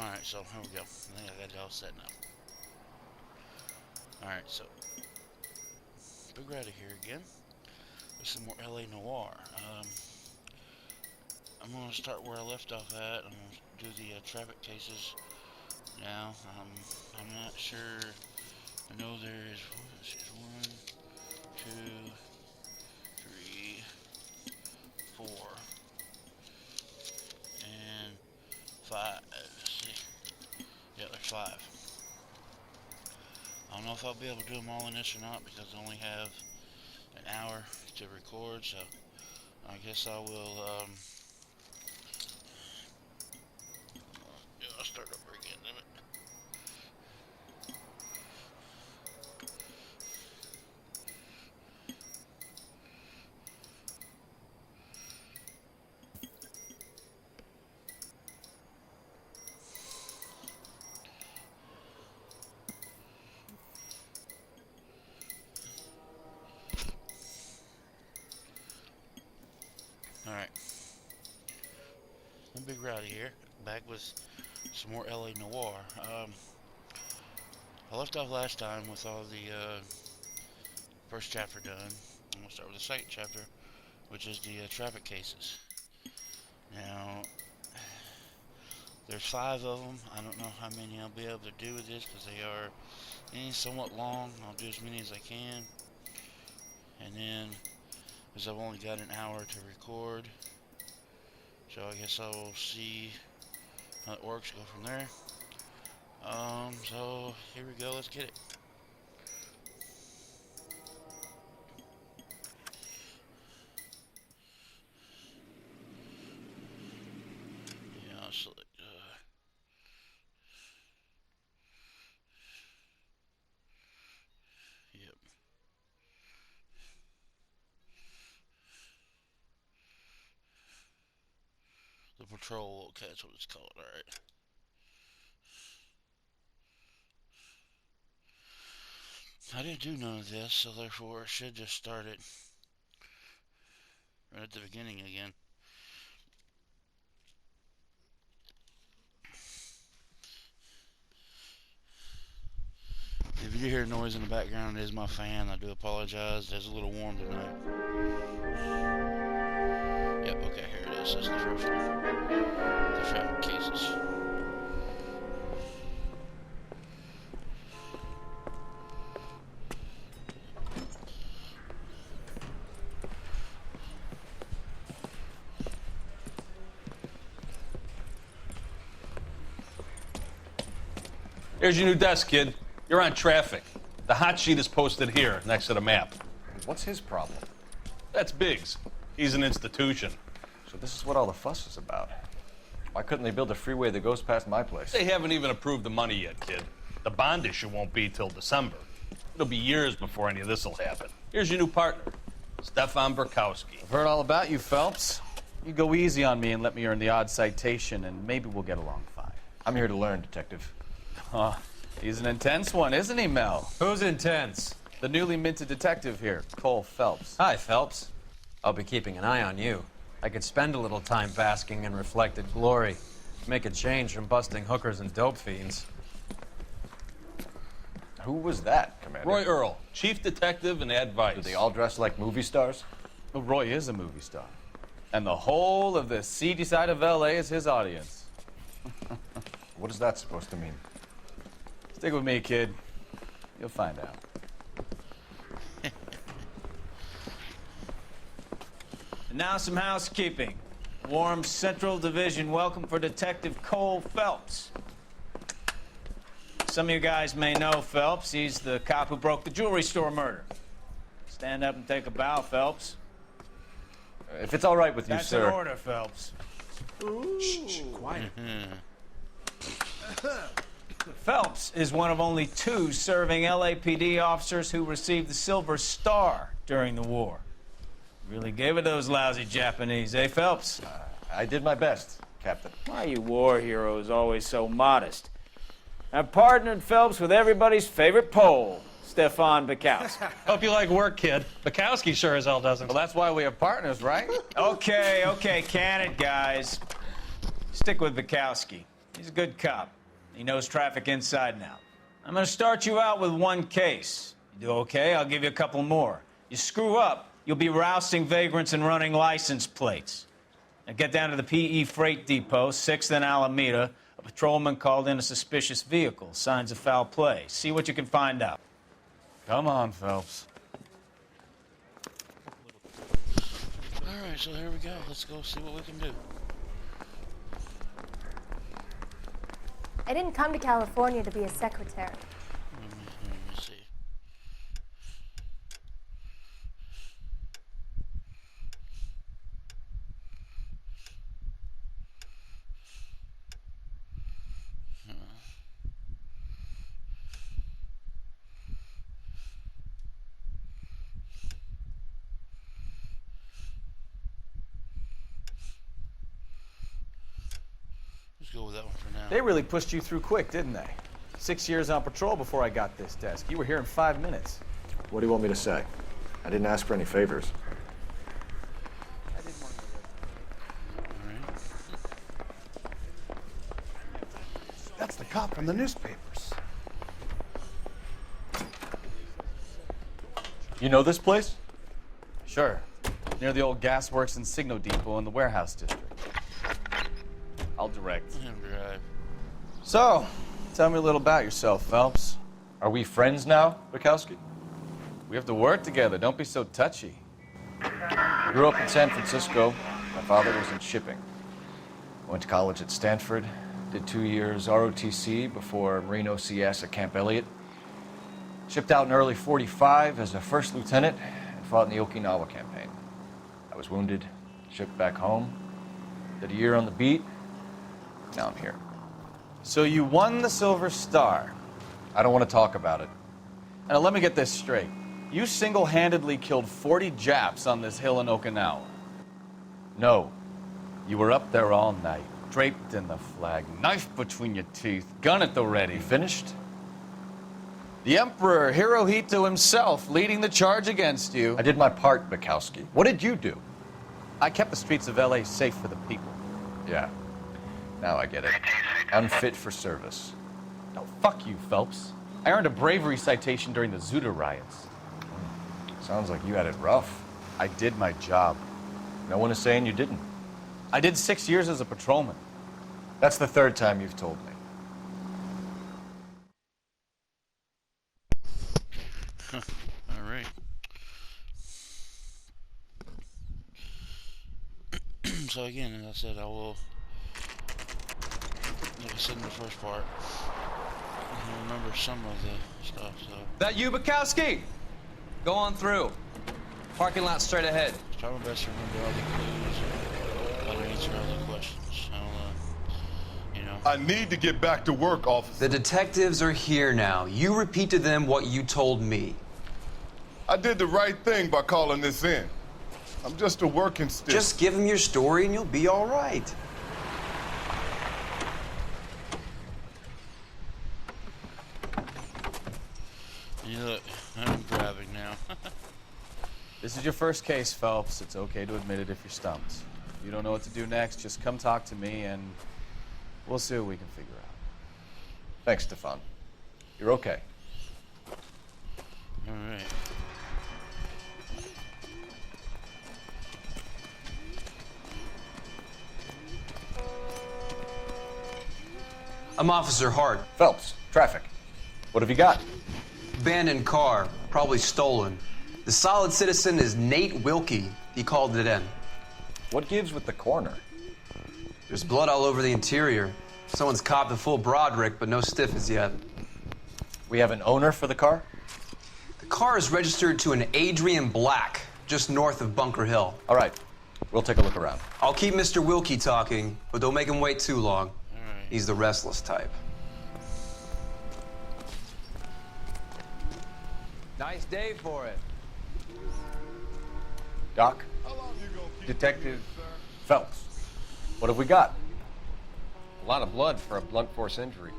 Alright, so here we go. I think I got it all set now. Alright, so Big Ratty here again with some more LA Noire. I'm going to start where I left off at. I'm going to do the traffic cases now. I'm not sure. I know there's 1, 2, 3, 4, and 5. Let's see. Yeah, there's 5. I don't know if I'll be able to do them all in this or not because I only have an hour to record, so I guess I will, I'll start over again, damn it. Alright, I'm Big Rowdy here, back with some more LA Noire. I left off last time with all the first chapter done. I'm going to start with the second chapter, which is the traffic cases. Now, there's 5 of them. I don't know how many I'll be able to do with this because they are somewhat long. I'll do as many as I can. And then, because I've only got an hour to record, so I guess I will see how it works, go from there. So here we go, let's get it. Yeah, I'll select, yep. The patrol, okay, that's what it's called, alright. I didn't do none of this, so therefore I should just start it right at the beginning again. If you hear noise in the background, it is my fan. I do apologize. It's a little warm tonight. Yep, okay, here it is. This is the first one. The traffic cases. Here's your new desk, kid. You're on traffic. The hot sheet is posted here, next to the map. What's his problem? That's Biggs. He's an institution. So this is what all the fuss is about. Why couldn't they build a freeway that goes past my place? They haven't even approved the money yet, kid. The bond issue won't be till December. It'll be years before any of this will happen. Here's your new partner, Stefan Burkowski. I've heard all about you, Phelps. You go easy on me and let me earn the odd citation, and maybe we'll get along fine. I'm here to learn, Detective. He's an intense one, isn't he, Mel? Who's intense? The newly minted detective here, Cole Phelps. Hi, Phelps. I'll be keeping an eye on you. I could spend a little time basking in reflected glory. Make a change from busting hookers and dope fiends. Who was that, Commander? Roy Earl, chief detective and advice. Do they all dress like movie stars? Well, Roy is a movie star. And the whole of the seedy side of L.A. is his audience. What is that supposed to mean? Stick with me, kid. You'll find out. And now some housekeeping. Warm Central Division welcome for Detective Cole Phelps. Some of you guys may know Phelps. He's the cop who broke the jewelry store murder. Stand up and take a bow, Phelps. If it's all right with you, That's sir. an order, Phelps. Shh, quiet. Phelps is one of only 2 serving LAPD officers who received the Silver Star during the war. Really gave it those lousy Japanese, eh, Phelps? I did my best, Captain. Why are you war heroes always so modest? I've partnered Phelps with everybody's favorite Pole, Stefan Burkowski. Hope you like work, kid. Bukowski sure as hell doesn't. Well, that's why we have partners, right? Okay, can it, guys. Stick with Burkowski. He's a good cop. He knows traffic inside and out. I'm going to start you out with one case. You do okay, I'll give you a couple more. You screw up, you'll be rousting vagrants and running license plates. Now get down to the PE Freight Depot, 6th and Alameda. A patrolman called in a suspicious vehicle. Signs of foul play. See what you can find out. Come on, Phelps. All right, so here we go. Let's go see what we can do. I didn't come to California to be a secretary. Let me see. Let's go with that one for now. They really pushed you through quick, didn't they? 6 years on patrol before I got this desk. You were here in 5 minutes. What do you want me to say? I didn't ask for any favors. That's the cop from the newspapers. You know this place? Sure. Near the old gas works and Signal Depot in the warehouse district. I'll direct. Let him drive. So, tell me a little about yourself, Phelps. Are we friends now, Bukowski? We have to work together. Don't be so touchy. Grew up in San Francisco. My father was in shipping. Went to college at Stanford. Did 2 years ROTC before Marine OCS at Camp Elliott. Shipped out in early '45 as a first lieutenant and fought in the Okinawa campaign. I was wounded, shipped back home. Did a year on the beat. Now I'm here. So you won the Silver Star. I don't want to talk about it. Now let me get this straight. You single-handedly killed 40 Japs on this hill in Okinawa. No. You were up there all night, draped in the flag, knife between your teeth, gun at the ready. You finished? The Emperor Hirohito himself leading the charge against you. I did my part, Bukowski. What did you do? I kept the streets of L.A. safe for the people. Yeah. Now I get it. Unfit for service. No, fuck you, Phelps. I earned a bravery citation during the Zuda riots. Sounds like you had it rough. I did my job. No one is saying you didn't. I did 6 years as a patrolman. That's the third time you've told me. All right. So again, as I said, I will, like I said in the first part, I remember some of the stuff, so That you, Bukowski? Go on through. Parking lot straight ahead. try my best to remember all the clues, how to answer all the questions. I need to get back to work, officer. The detectives are here now. You repeat to them what you told me. I did the right thing by calling this in. I'm just a working stiff. Just give them your story and you'll be all right. Look, I'm driving now. This is your first case, Phelps. It's okay to admit it if you're stumped. If you don't know what to do next, just come talk to me and we'll see what we can figure out. Thanks, Stefan. You're okay. All right. I'm Officer Hart. Phelps, traffic. What have you got? Abandoned car, probably stolen. The solid citizen is Nate Wilkie. He called it in. What gives with the coroner? There's blood all over the interior. Someone's copped a full Broderick, but no stiff as yet. We have an owner for the car? The car is registered to an Adrian Black, just north of Bunker Hill. All right. We'll take a look around. I'll keep Mr. Wilkie talking, but don't make him wait too long. All right. He's the restless type. Nice day for it. Doc? Detective Phelps. What have we got? A lot of blood for a blunt force injury.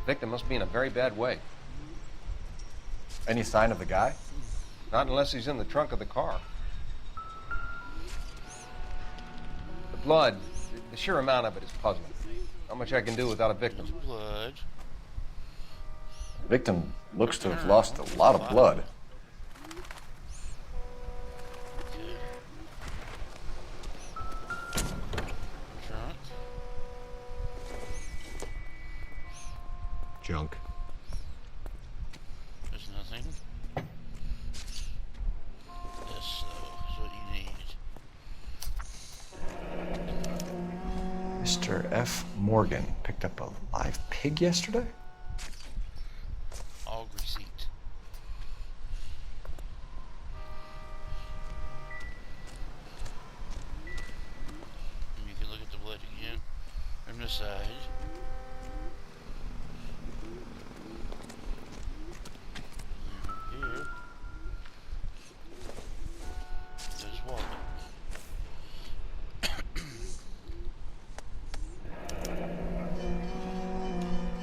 Victim must be in a very bad way. Any sign of the guy? Not unless he's in the trunk of the car. The blood, the sheer amount of it is puzzling. Not much I can do without a victim. Blood. The victim looks to have lost a lot of blood. Trunk. Junk. There's nothing. This, though, is what you need. Mr. F. Morgan picked up a live pig yesterday? All receipt. And you can look at the blood again from the side. And here. There's wallet.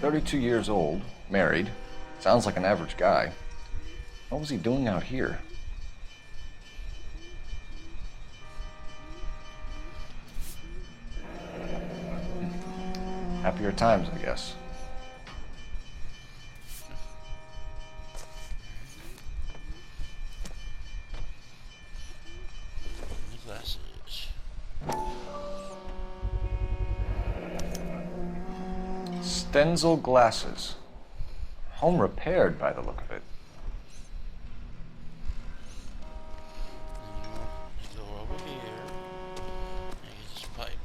32 years old, married. Sounds like an average guy. What was he doing out here? Happier times, I guess. The glasses. Stenzel glasses. Home repaired by the look of it. And you go over here and get this pipe.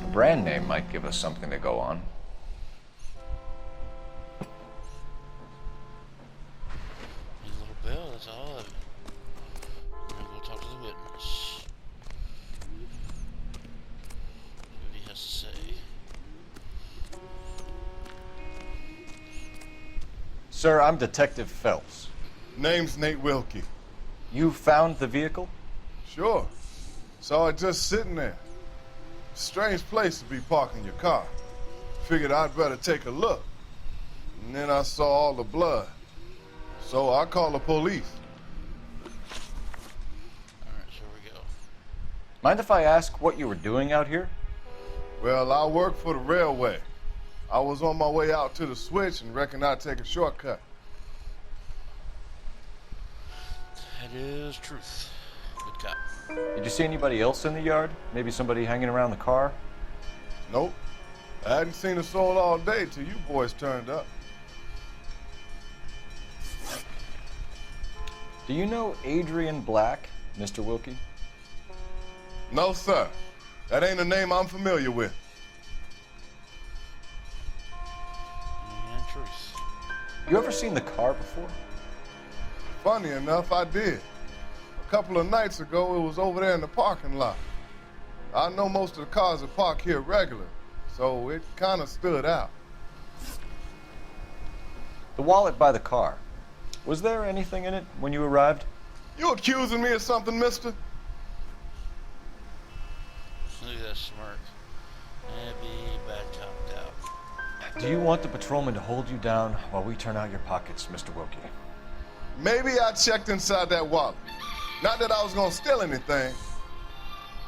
The brand name might give us something to go on. Need a little bell, that's all of it. I'm gonna go talk to the witness. See what he has to say. Sir, I'm Detective Phelps. Name's Nate Wilkie. You found the vehicle? Sure. Saw it just sitting there. Strange place to be parking your car. Figured I'd better take a look. And then I saw all the blood. So I called the police. Alright, so here we go. Mind if I ask what you were doing out here? Well, I work for the railway. I was on my way out to the switch and reckoned I'd take a shortcut. That is truth. Good cop. Did you see anybody else in the yard? Maybe somebody hanging around the car? Nope. I hadn't seen a soul all day till you boys turned up. Do you know Adrian Black, Mr. Wilkie? No, sir. That ain't a name I'm familiar with. And truth. You ever seen the car before? Funny enough, I did. A couple of nights ago, it was over there in the parking lot. I know most of the cars are parked here regular, so it kind of stood out. The wallet by the car. Was there anything in it when you arrived? You accusing me of something, mister? Look at that smirk. Happy bad cop out. Do you want the patrolman to hold you down while we turn out your pockets, Mr. Wilkie? Maybe I checked inside that wallet. Not that I was gonna steal anything.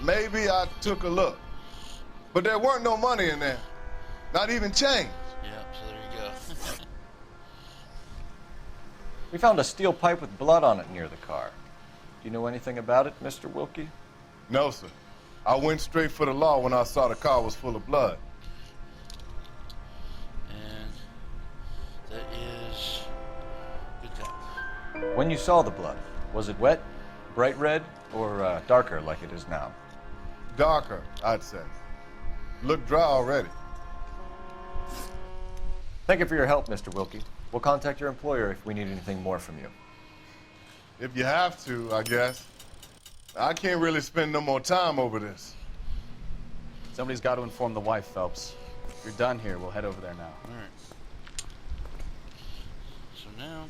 Maybe I took a look. But there weren't no money in there. Not even change. Yep, so there you go. We found a steel pipe with blood on it near the car. Do you know anything about it, Mr. Wilkie? No, sir. I went straight for the law when I saw the car was full of blood. And that is good cop. When you saw the blood, was it wet, bright red, or darker like it is now? Darker, I'd say. Looked dry already. Thank you for your help, Mr. Wilkie. We'll contact your employer if we need anything more from you. If you have to, I guess. I can't really spend no more time over this. Somebody's got to inform the wife, Phelps. If you're done here, we'll head over there now. Alright. So now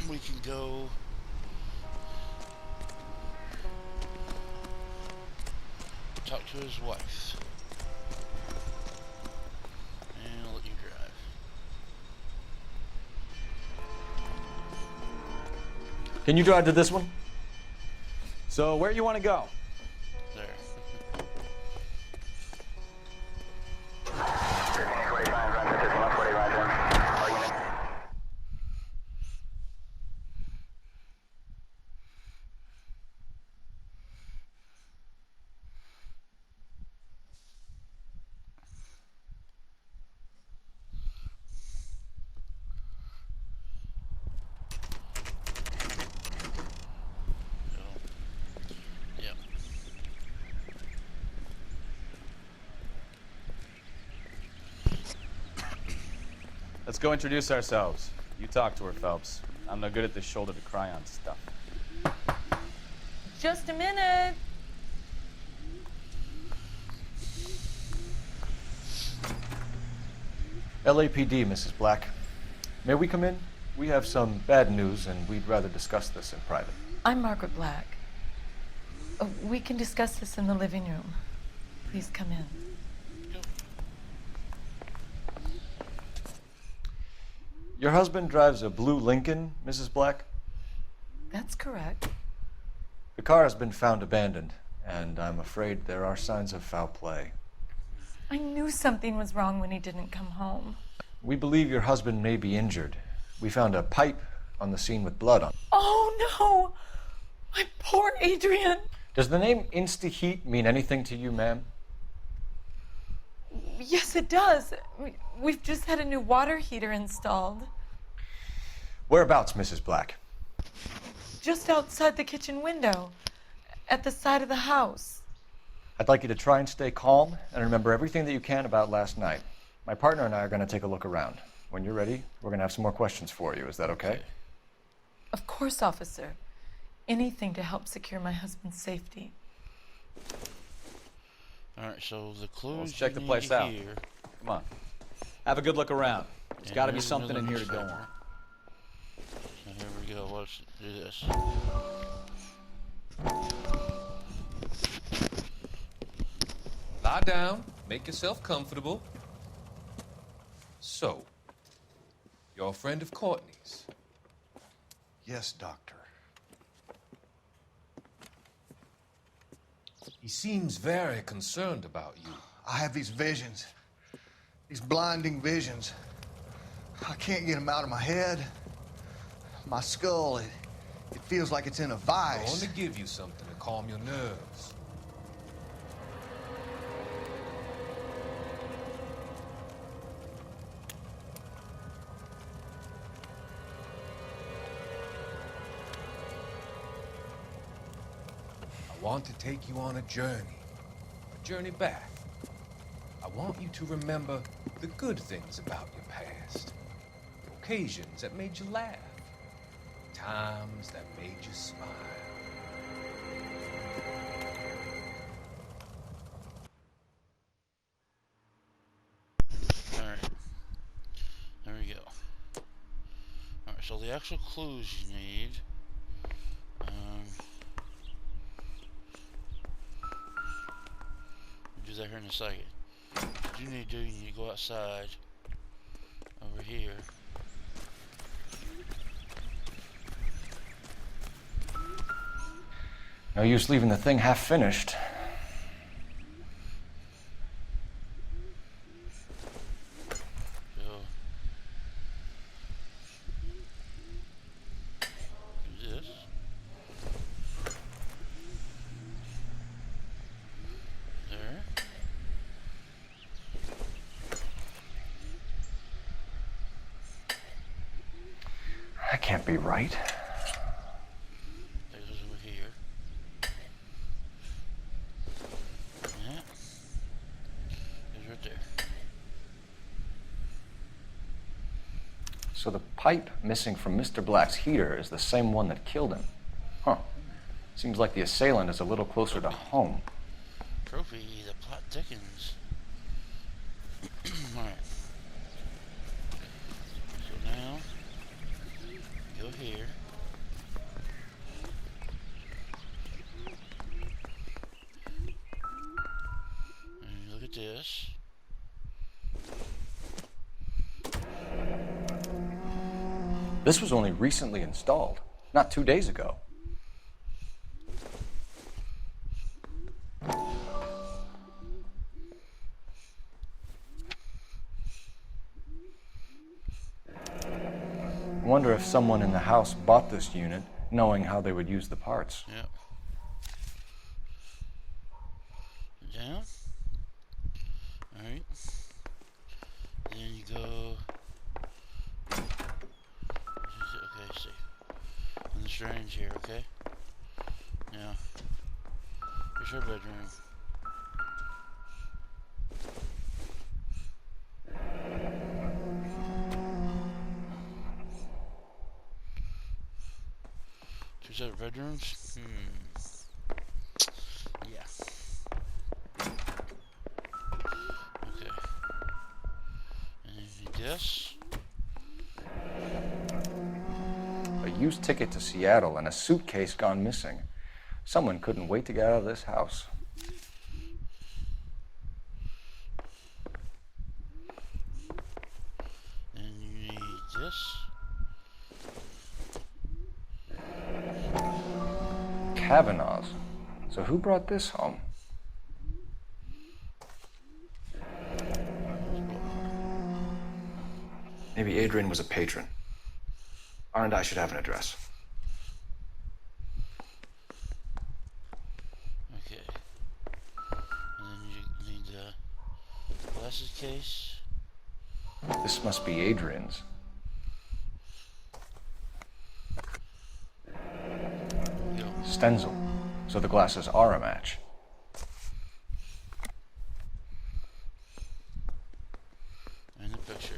we can go talk to his wife. And I'll let you drive. Can you drive to this one? So, where you want to go? There. Yep. Let's go introduce ourselves. You talk to her, Phelps. I'm no good at this shoulder to cry on stuff. Just a minute. LAPD, Mrs. Black. May we come in? We have some bad news, and we'd rather discuss this in private. I'm Margaret Black. We can discuss this in the living room. Please come in. Your husband drives a blue Lincoln, Mrs. Black? That's correct. The car has been found abandoned, and I'm afraid there are signs of foul play. I knew something was wrong when he didn't come home. We believe your husband may be injured. We found a pipe on the scene with blood on it. Oh, no! My poor Adrian! Does the name Insta-Heat mean anything to you, ma'am? Yes, it does. We've just had a new water heater installed. Whereabouts, Mrs. Black? Just outside the kitchen window, at the side of the house. I'd like you to try and stay calm and remember everything that you can about last night. My partner and I are going to take a look around. When you're ready, we're going to have some more questions for you. Is that okay? Of course, officer. Anything to help secure my husband's safety. All right, so the clues. Let's check the you place need out. here. Come on. Have a good look around. There's And got to be here's something in another here to go newspaper. on. So here we go. Let's do this. Lie down. Make yourself comfortable. So, you're a friend of Courtney's? Yes, Doctor. He seems very concerned about you. I have these visions. These blinding visions. I can't get them out of my head. My skull, it feels like it's in a I vice. want to give you something to calm your nerves. I want to take you on a journey back. I want you to remember the good things about your past, occasions that made you laugh, times that made you smile. All right. There we go. All right. So the actual clues you need. We'll do that here in a second. What you need to do, you need to go outside over here. No use leaving the thing half finished. So do this. There. That can't be right. There's over here. Yeah. There's right there. So the pipe missing from Mr. Black's heater is the same one that killed him. Huh. Seems like the assailant is a little closer to home. Trophy, the plot thickens. Alright. So now, go here. And look at this. This was only recently installed. Not 2 days ago. I wonder if someone in the house bought this unit knowing how they would use the parts. Yep. Down. Alright. Then you go. Okay, see. In the strange here, okay? Now, here's her bedroom. Two separate bedrooms? Yeah. Okay. And this? A used ticket to Seattle and a suitcase gone missing. Someone couldn't wait to get out of this house. And you need this? Kavanaugh's. So who brought this home? Maybe Adrian was a patron. R&I should have an address. Okay. And then you need the glasses case. This must be Adrian's. Stenzel. So the glasses are a match. And the picture.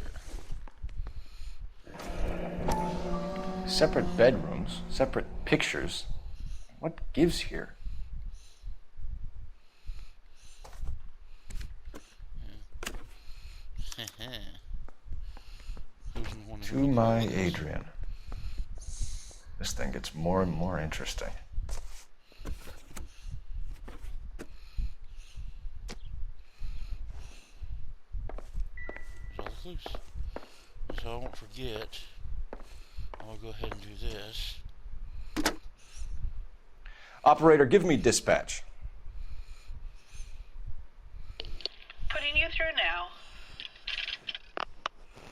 Separate bedrooms, separate pictures. What gives here? To my Adrian. This thing gets more and more interesting. There's all the clues. So I won't forget. I'll go ahead and do this. Operator, give me dispatch. Putting you through now.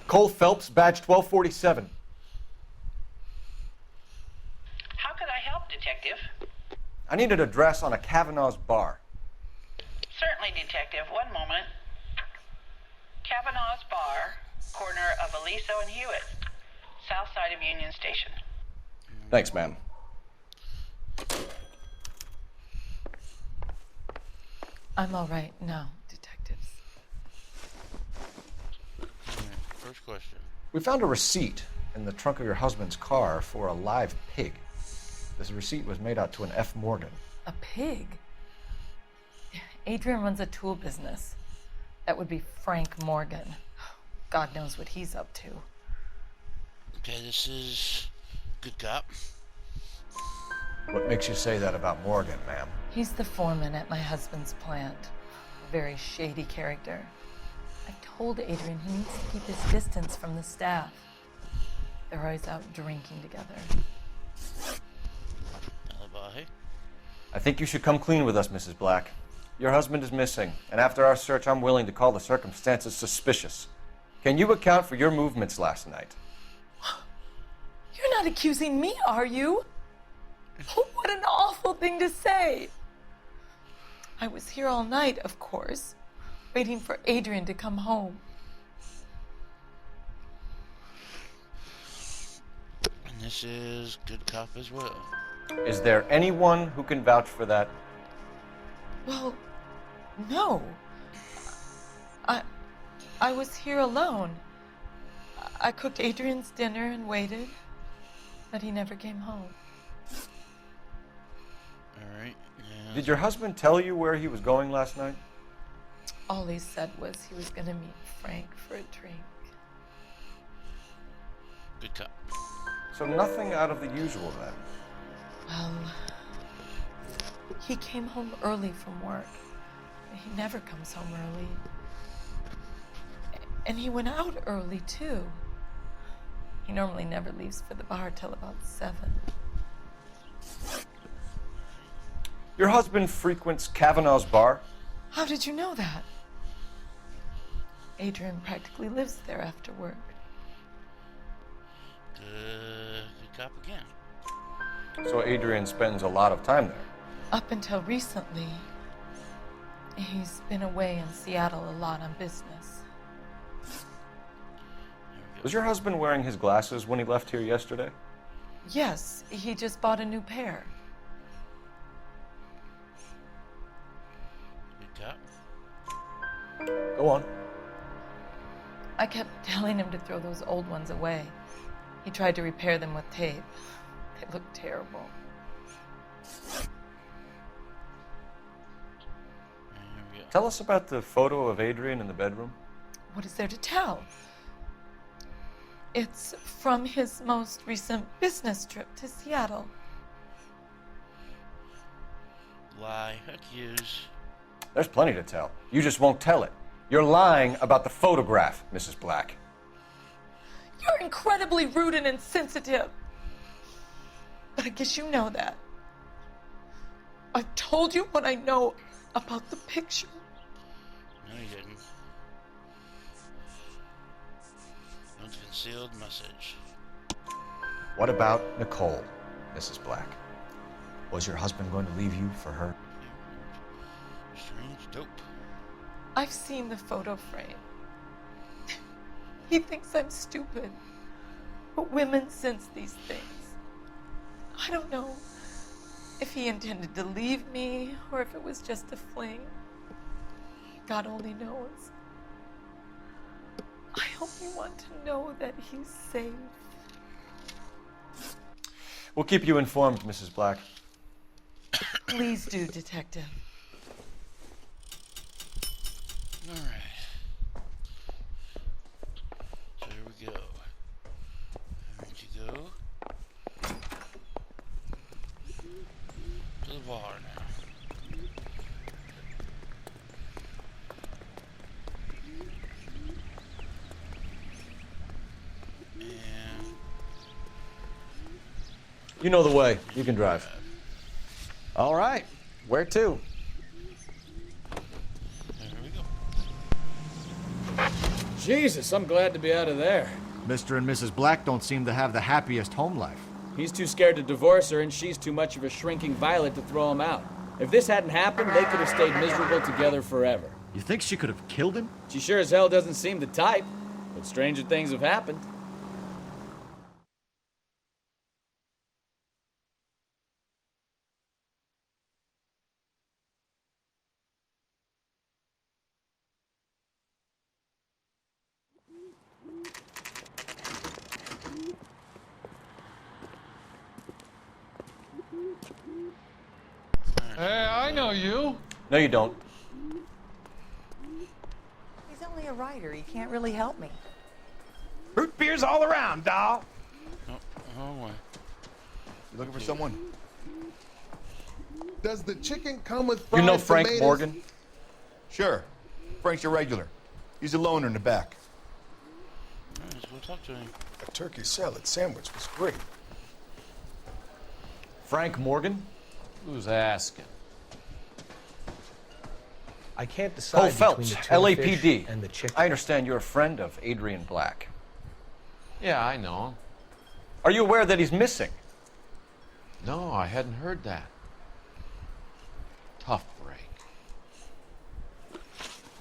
Cole Phelps, badge 1247. How could I help, Detective? I need an address on a Kavanaugh's bar. Certainly, Detective. One moment. Kavanaugh's Bar, corner of Aliso and Hewitt, south side of Union Station. Thanks, ma'am. I'm all right now, detectives. First question. We found a receipt in the trunk of your husband's car for a live pig. This receipt was made out to an F. Morgan. A pig? Adrian runs a tool business. That would be Frank Morgan. God knows what he's up to. Okay, this is good cop. What makes you say that about Morgan, ma'am? He's the foreman at my husband's plant. A very shady character. I told Adrian he needs to keep his distance from the staff. They're always out drinking together. Alibi. I think you should come clean with us, Mrs. Black. Your husband is missing, and after our search, I'm willing to call the circumstances suspicious. Can you account for your movements last night? You're not accusing me, are you? What an awful thing to say. I was here all night, of course, waiting for Adrian to come home. And this is good cop as well. Is there anyone who can vouch for that? Well, no. I was here alone. I cooked Adrian's dinner and waited, but he never came home. All right. Yeah. Did your husband tell you where he was going last night? All he said was he was going to meet Frank for a drink. Good cop. So nothing out of the usual then? Well, he came home early from work. He never comes home early. And he went out early, too. He normally never leaves for the bar till about 7. Your husband frequents Kavanaugh's bar? How did you know that? Adrian practically lives there after work. Good cop again. So Adrian spends a lot of time there. Up until recently, he's been away in Seattle a lot on business. Was your husband wearing his glasses when he left here yesterday? Yes, he just bought a new pair. Good cop. Go on. I kept telling him to throw those old ones away. He tried to repair them with tape. They looked terrible. Tell us about the photo of Adrian in the bedroom. What is there to tell? It's from his most recent business trip to Seattle. Lie, accuse. There's plenty to tell. You just won't tell it. You're lying about the photograph, Mrs. Black. You're incredibly rude and insensitive. But I guess you know that. I've told you what I know about the picture. No, you didn't. Unconcealed message. What about Nicole, Mrs. Black? Was your husband going to leave you for her? Strange dope. I've seen the photo frame. He thinks I'm stupid. But women sense these things. I don't know if he intended to leave me or if it was just a fling. God only knows. I only want to know that he's safe. We'll keep you informed, Mrs. Black. Please do, Detective. All right. So here we go. Here you go. To the bar now. And You know the way. You can drive. All right. Where to? there we go. Jesus, I'm glad to be out of there. Mr. and Mrs. Black don't seem to have the happiest home life. He's too scared to divorce her, and she's too much of a shrinking violet to throw him out. If this hadn't happened, they could have stayed miserable together forever. You think she could have killed him? She sure as hell doesn't seem the type, but stranger things have happened. Hey, I know you. No, you don't. He's only a writer. He can't really help me. Root beers all around, doll. Oh, my. You looking for someone? Does the chicken come with fried You know Frank tomatoes? Morgan? Sure. Frank's your regular. He's a loner in the back. Let's go talk to him. A turkey salad sandwich was great. Frank Morgan? Who's asking? I can't decide Cole between Phelps, the tuna LAPD. fish and the chicken. I understand you're a friend of Adrian Black. Yeah, I know. Are you aware that he's missing? No, I hadn't heard that. Tough break.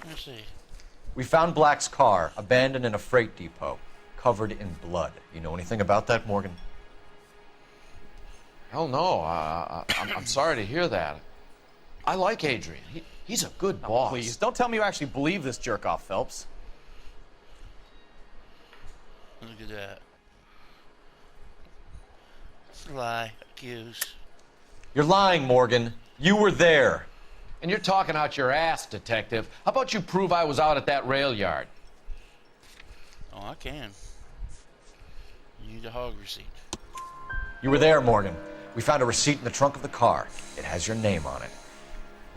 Let's see. We found Black's car abandoned in a freight depot, covered in blood. You know anything about that, Morgan? Hell no. I'm sorry to hear that. I like Adrian. He's a good boss. Please, don't tell me you actually believe this jerk-off, Phelps. Look at that. It's a lie, accuse. You're lying, Morgan. You were there. And you're talking out your ass, Detective. How about you prove I was out at that rail yard? Oh, I can. You need a hog receipt. You were there, Morgan. We found a receipt in the trunk of the car. It has your name on it.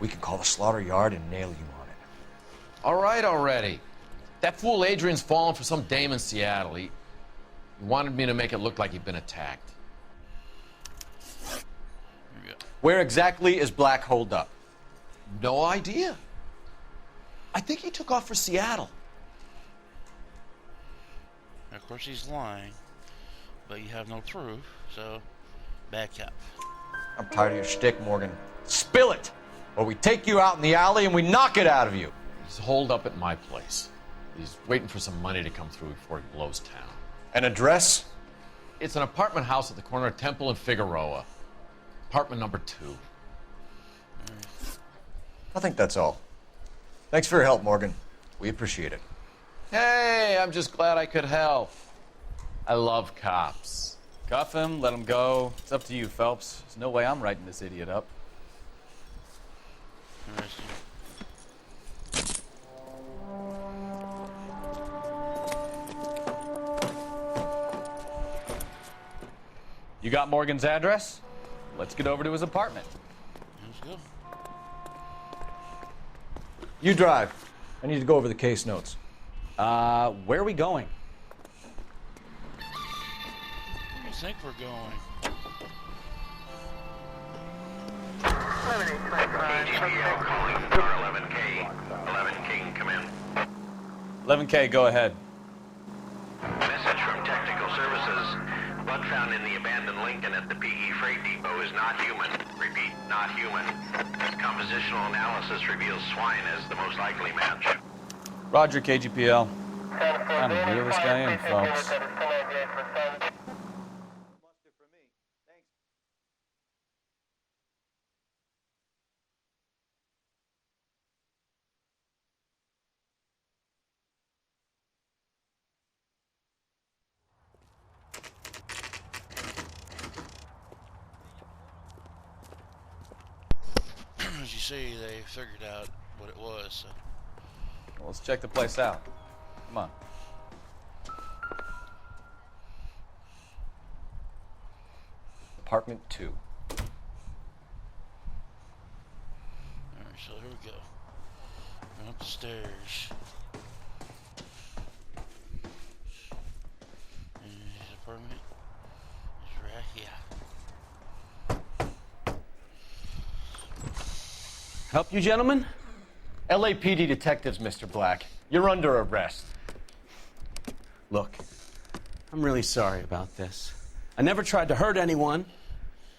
We can call the slaughter yard and nail you on it. All right already. That fool Adrian's fallen for some dame in Seattle. He wanted me to make it look like he'd been attacked. Here we go. Where exactly is Black holed up? No idea. I think he took off for Seattle. Of course, he's lying, but you have no proof, so bad cap. I'm tired of your shtick, Morgan. Spill it, or we take you out in the alley and we knock it out of you. He's holed up at my place. He's waiting for some money to come through before he blows town. An address? It's an apartment house at the corner of Temple and Figueroa. Apartment number 2. I think that's all. Thanks for your help, Morgan. We appreciate it. Hey, I'm just glad I could help. I love cops. Cuff him, let him go. It's up to you, Phelps. There's no way I'm writing this idiot up. You got Morgan's address? Let's get over to his apartment. Let's go. You drive. I need to go over the case notes. Where are we going? Where do you think we're going? 11K, go ahead. Message from Technical Services. Blood found in the abandoned Lincoln at the PE Freight Depot is not human. Repeat, not human. Compositional analysis reveals swine as the most likely match. Roger, KGPL. Kind of reel this guy in, Phelps. As you see, they figured out what it was. So. Well, let's check the place out. Come on. Apartment 2. Alright, so here we go. Going up the stairs. And his apartment is right here. Help you, gentlemen? LAPD detectives, Mr. Black. You're under arrest. Look, I'm really sorry about this. I never tried to hurt anyone.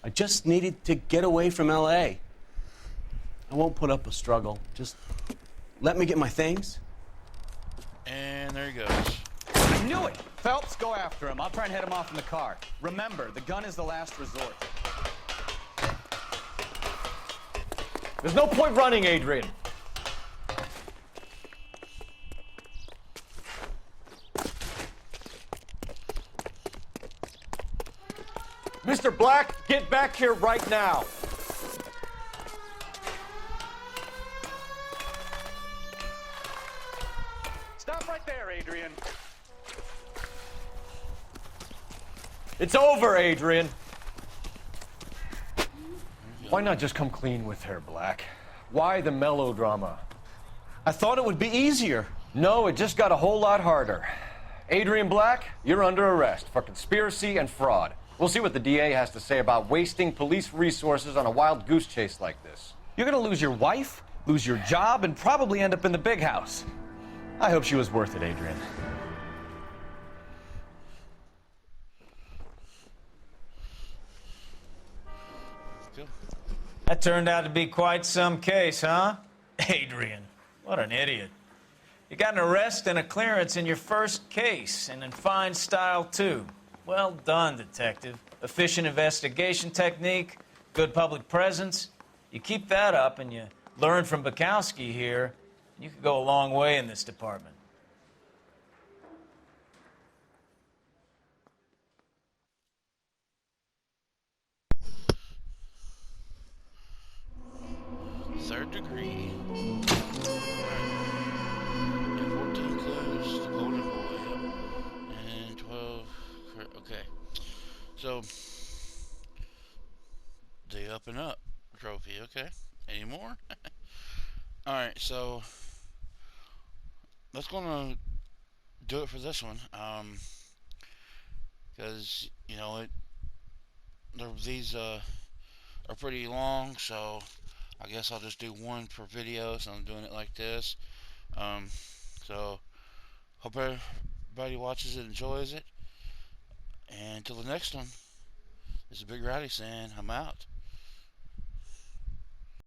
I just needed to get away from LA. I won't put up a struggle. Just let me get my things. And there he goes. I knew it! Phelps, go after him. I'll try and head him off in the car. Remember, the gun is the last resort. There's no point running, Adrian. Mr. Black, get back here right now. Stop right there, Adrian. It's over, Adrian. Why not just come clean with her, Black? Why the melodrama? I thought it would be easier. No, it just got a whole lot harder. Adrian Black, you're under arrest for conspiracy and fraud. We'll see what the DA has to say about wasting police resources on a wild goose chase like this. You're gonna lose your wife, lose your job, and probably end up in the big house. I hope she was worth it, Adrian. That turned out to be quite some case, huh? Adrian, what an idiot. You got an arrest and a clearance in your first case, and in fine style, too. Well done, detective. Efficient investigation technique, good public presence. You keep that up and you learn from Bukowski here, you could go a long way in this department. Third degree. And 14 clues, the golden boy, yep. And 12, okay. So, the up and up trophy, okay. Any more? Alright, so, that's gonna do it for this one. Because, you know, these, are pretty long, so I guess I'll just do one per video, so I'm doing it like this. So hope everybody watches it, enjoys it, and until the next one, this is Big Rowdy saying I'm out.